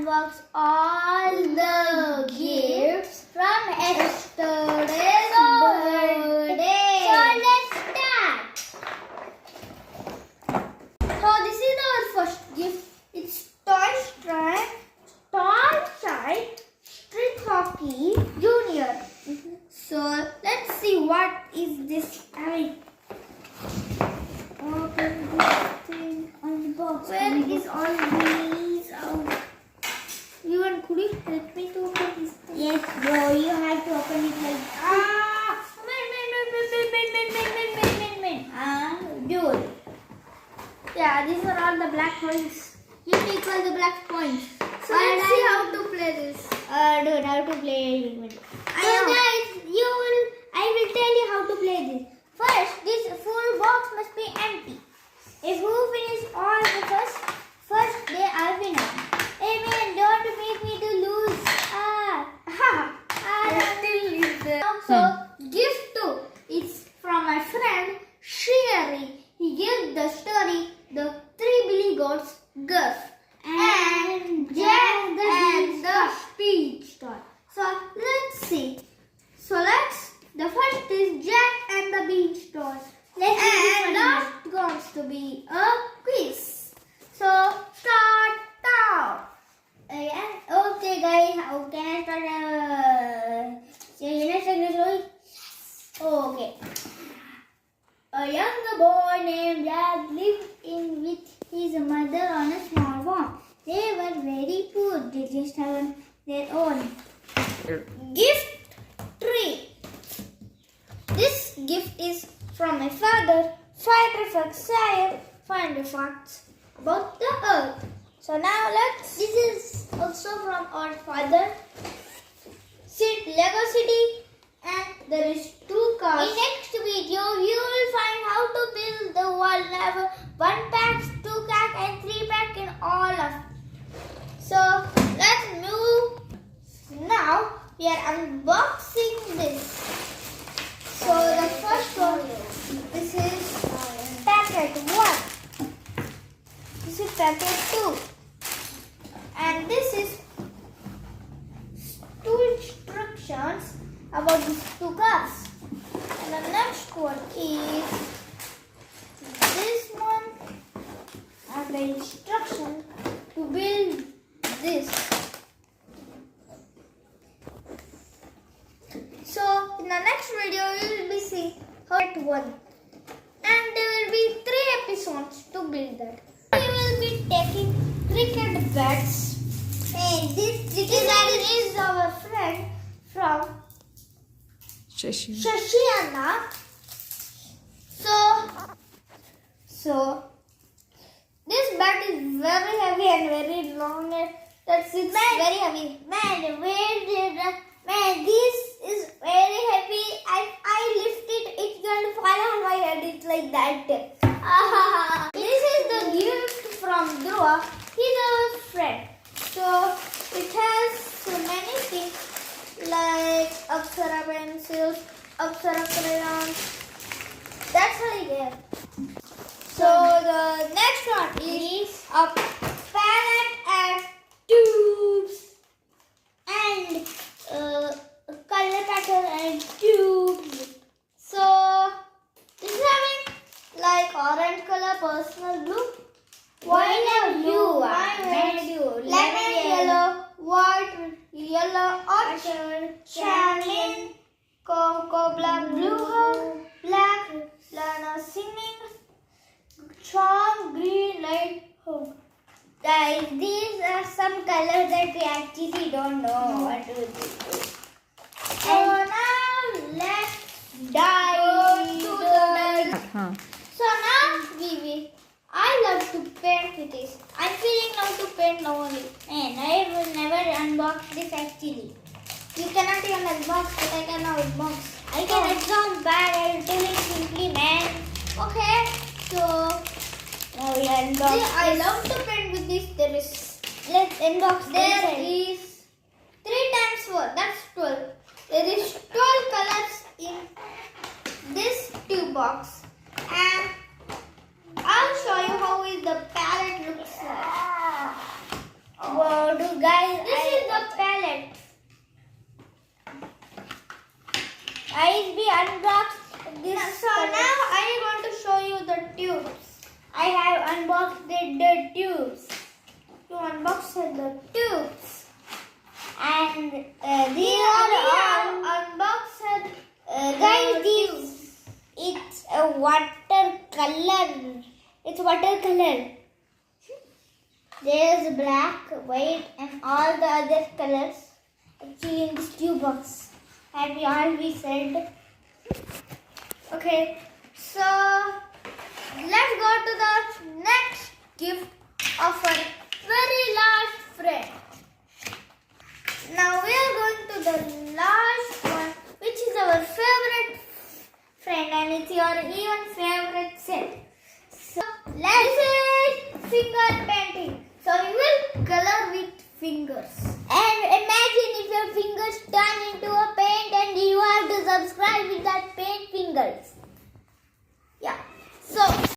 unbox all the gifts from yesterday's birthday. So let's start. So this is our first gift. It's Toy Shine Street Hockey Junior. So let's see what is this. Open this thing on the box. Where is all these out? Could you help me to open this thing? Yes, bro. You have to open it like dude. Yeah, these are all the black points. You take all the black points. So let's see how to play this. Dude, how to play it. Guys, I will tell you how to play this. First, this full box must be empty. If who finishes all the first they are winner. Hey man, don't make me to lose. So, gift 2. It's from my friend Shriyari. He gave the story The Three Billy Goats, Gus, and Jack and the Speech Toy. So let's see. The first is Jack and the Beach Toy. And last going to be a quiz. So start now. Okay guys, how can I start? Okay. A young boy named Jack lived in with his mother on a small farm. They were very poor. They just had their own. Gift 3. This gift is from my father. Find the facts about the earth. So now this is also from our father. Lego City, and there is 2 cars. In next video, you will find how to build the world level 1 pack, 2 pack and 3 pack in all of. So let's move. Now we are unboxing this. So the first one, this is packet 1. This is packet 2. And this is 2 instructions about these 2 cars. And the next one is this one, and the instruction to build this. So in the next video you will be seeing part 1, and there will be 3 episodes to build that. We will be taking cricket bats. And this cricket bat is our friend from Shashiana. So this bat is very heavy and very long. That's very heavy. Man, this is very heavy. And I lift it, it's going to fall on my head. It's like that. This is the gift from Dhruva. He's our friend. So it has so many things like Apsara pencils, Apsara crayons. That's how you get. So the next one is a palette and tubes and color pattern and tubes. So this is having like orange color, personal blue, white and blue, lemon yellow, white, yellow, orchard, Charlene, Coco Black, Blue, Black, Lana singing, Charm, Green, Light, Hope. Guys, these are some colors that we actually don't know what to do. So now let's dive into the. So now I love to paint with this. I'm feeling now to paint now only. And I will never unbox this actually. You cannot even unbox, but I can now unbox. I can unbox bad and tell it simply, man. Okay, so now we unbox. I love to paint with this. Let's unbox. There is 3 times 4. That's 12. There is 12 colors in this tube box. And I'll show you how the palette looks like. Wow, do guys, this is the palette. I unboxed this. So now I want to show you the tubes. I have unboxed the tubes. You unboxed the tubes, and these are all unboxed. Guys, these it's a watercolor. It's watercolor. There's black, white, and all the other colors actually in this tube box. And we said. Okay, so let's go to the next gift of our very last friend. Now we are going to the last one, which is our favorite friend, and it's your even favorite set. So this is finger painting. So you will color with fingers. And imagine if your fingers turn